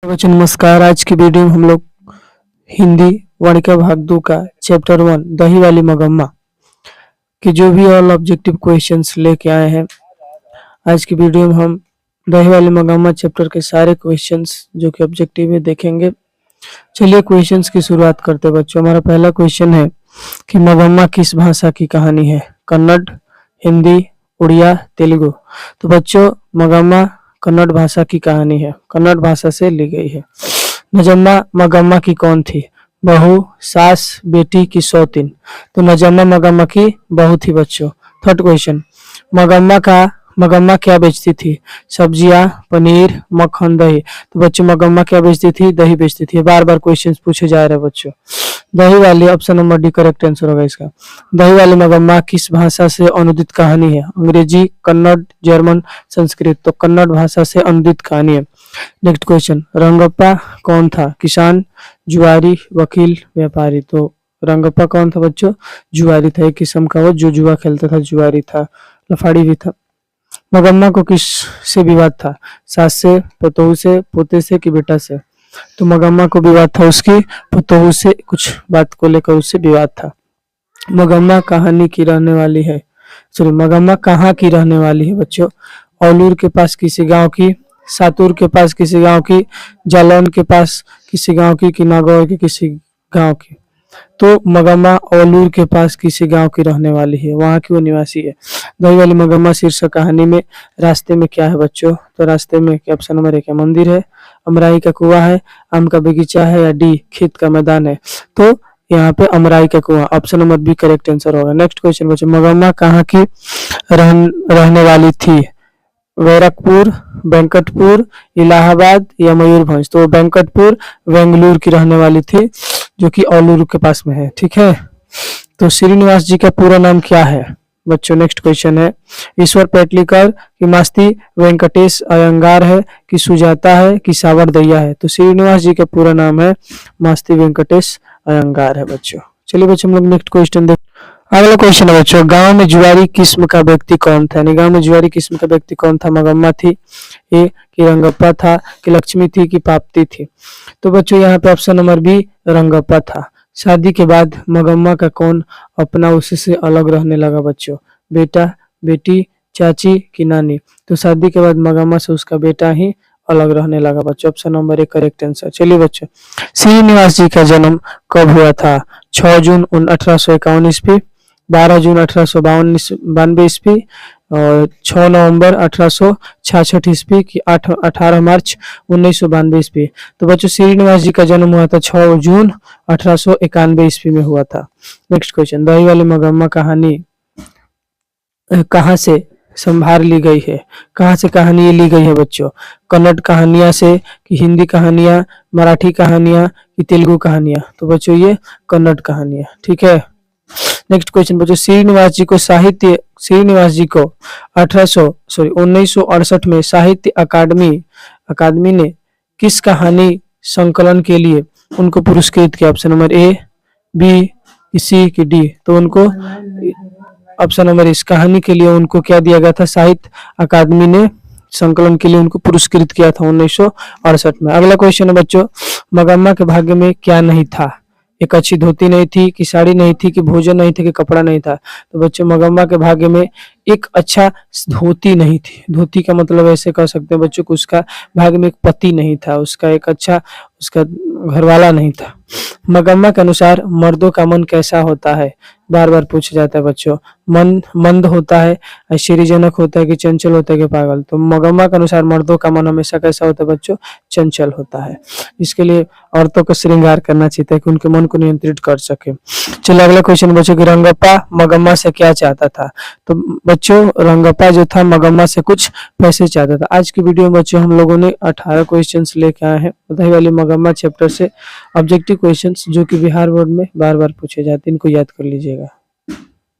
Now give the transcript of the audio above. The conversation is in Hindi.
बच्चों नमस्कार। आज की वीडियो में हम लोग हिंदी वाणिका भाग 2 का चैप्टर 1 दही वाली मगम्मा के जो भी ऑल ऑब्जेक्टिव क्वेश्चंस लेके आए हैं। आज की वीडियो में हम दही वाली मगम्मा चैप्टर के सारे क्वेश्चंस जो कि ऑब्जेक्टिव में देखेंगे। चलिए क्वेश्चंस की शुरुआत करते हैं बच्चों। हमारा पहला क्वेश्चन है कि मगम्मा किस भाषा की कहानी है? कन्नड़, हिंदी, उड़िया, तेलुगु। तो बच्चों मगम्मा कन्नड़ भाषा की कहानी है, कन्नड़ भाषा से ली गई है। नजम्मा मगम्मा की कौन थी? बहू, सास, बेटी की सौतीन? तो नजम्मा मगम्मा की बहू थी बच्चों। थर्ड क्वेश्चन, मगम्मा क्या बेचती थी? सब्जियां, पनीर, मक्खन, दही। तो बच्चों मगम्मा क्या बेचती थी? दही बेचती थी। बार बार क्वेश्चन पूछे जा रहे हैं बच्चों। दही वाली option number D correct answer होगा इसका। दही वाली मगम्मा किस भाषा से अनुदित कहानी है? अंग्रेजी, कन्नड़, जर्मन, संस्कृत। तो कन्नड़ भाषा से अनुदित कहानी है। नेक्स्ट क्वेश्चन, रंगप्पा कौन था? किसान, जुआरी, वकील, व्यापारी। तो रंगप्पा कौन था बच्चों? जुआरी था। एक किस्म का वो जो जुआ खेलता था, जुआरी था, लफाड़ी भी था। मगम्मा को किस से विवाद था? सास से, पतोहू से, पोते से कि बेटा से? तो मगम्मा को विवाद था उसकी पतोहू से, कुछ बात को लेकर उससे विवाद था। मगम्मा कहानी की रहने वाली है, सॉरी मगम्मा कहाँ की रहने वाली है बच्चों? औलूर के पास किसी गांव की, सातुर के पास किसी गांव की, जालौन के पास किसी गांव की, कि नागौर के किसी गांव की? तो मगम्मा औलूर के पास किसी गांव की रहने वाली है, वहां की वो निवासी है। दही वाली मगम्मा शीर्षक कहानी में रास्ते में क्या है बच्चों? तो रास्ते में ऑप्शन नंबर 1 है मंदिर है, अमराई का कुआं है, आम का बगीचा है, या डी खेत का मैदान है? तो यहाँ पे अमराई का कुआं, option number B correct answer होगा। नेक्स्ट क्वेश्चन बच्चों, मगम्मा कहाँ की रहने वाली थी? बैरकपुर, वेंकटपुर, इलाहाबाद या मयूरभंज? तो वेंकटपुर बेंगलुरु की रहने वाली थी जो कि औलूर के पास में है। ठीक है। तो श्रीनिवास जी का पूरा नाम क्या है बच्चों? नेक्स्ट क्वेश्चन है, ईश्वर पेटलीकर की मास्ती वेंकटेश अयंगार है, कि सुजाता है, कि सावर दैया है? तो श्रीनिवास जी का पूरा नाम है मास्ती वेंकटेश अयंगार है बच्चों। चलिए बच्चों हम लोग नेक्स्ट क्वेश्चन देख। अगला क्वेश्चन है बच्चों, गांव में जुआरी किस्म का व्यक्ति कौन था? गांव में जुआरी किस्म का व्यक्ति कौन था? मगम्मा थी, ए कि रंगप्पा था, कि लक्ष्मी थी, कि पाप्ती थी? तो बच्चों यहाँ पे ऑप्शन नंबर बी रंगप्पा था। शादी के बाद मगम्मा का कौन अपना उससे अलग रहने लगा बच्चों? बेटा, बेटी, चाची कि नानी? तो शादी के बाद मगम्मा से उसका बेटा ही अलग रहने लगा बच्चों। Option number 1 correct answer. चलिए बच्चों, श्रीनिवास जी का जन्म कब हुआ था? 6 जून 1851 ईस्वी, 12 जून 1892 ईस्वी, और 6 नवंबर 1866 ईस्वी, की 18 मार्च 1992 ईस्वी? तो बच्चों श्रीनिवास जी का जन्म हुआ था 6 जून 1891 ईस्वी में हुआ था। नेक्स्ट क्वेश्चन, दही वाली मगम्मा कहानी कहाँ से संभार ली गई है? कहाँ से कहानी ली गई है बच्चों? कन्नड़ कहानियां से, कि हिंदी कहानियां, मराठी कहानियां, कि तेलुगु कहानियां? तो बच्चों ये कन्नड़ कहानियां। ठीक है। नेक्स्ट क्वेश्चन बच्चों, श्रीनिवास जी को 1968 में साहित्य अकादमी ने किस कहानी संकलन के लिए उनको पुरस्कृत किया? ऑप्शन नंबर ए, बी, सी की डी? तो उनको ऑप्शन नंबर इस कहानी के लिए उनको क्या दिया गया था? साहित्य अकादमी ने संकलन के लिए उनको पुरस्कृत किया था 1968 में। अगला क्वेश्चन है बच्चों, मगम्मा के भाग्य में क्या नहीं था? एक अच्छी धोती नहीं थी, कि साड़ी नहीं थी, कि भोजन नहीं था, कि कपड़ा नहीं था? तो बच्चों मगम्मा के भाग्य में एक अच्छा धोती नहीं थी। धोती का मतलब ऐसे कह सकते हैं बच्चों को उसका भाग्य में एक पति नहीं था, उसका एक अच्छा उसका घरवाला नहीं था। मगम्मा के अनुसार मर्दों का मन कैसा होता है? बार बार पूछा जाता है बच्चों। मन मंद होता है, आश्चर्यजनक होता है, कि चंचल होता है, कि पागल? तो मगम्मा के अनुसार मर्दों का मन हमेशा कैसा होता है बच्चों? चंचल होता है। इसके लिए औरतों को श्रृंगार करना चाहिए ताकि उनके मन को नियंत्रित कर सके। चलिए अगला क्वेश्चन बच्चों, कि रंगप्पा मगम्मा से क्या चाहता था? तो बच्चों रंगप्पा जो था मगम्मा से कुछ पैसे चाहता था। आज की वीडियो में बच्चों हम लोगों ने 18 क्वेश्चंस लेके आए हैं दही वाली मगम्मा चैप्टर से। ऑब्जेक्टिव क्वेश्चंस जो कि बिहार बोर्ड में बार बार पूछे जाते हैं, इनको याद कर लीजिएगा।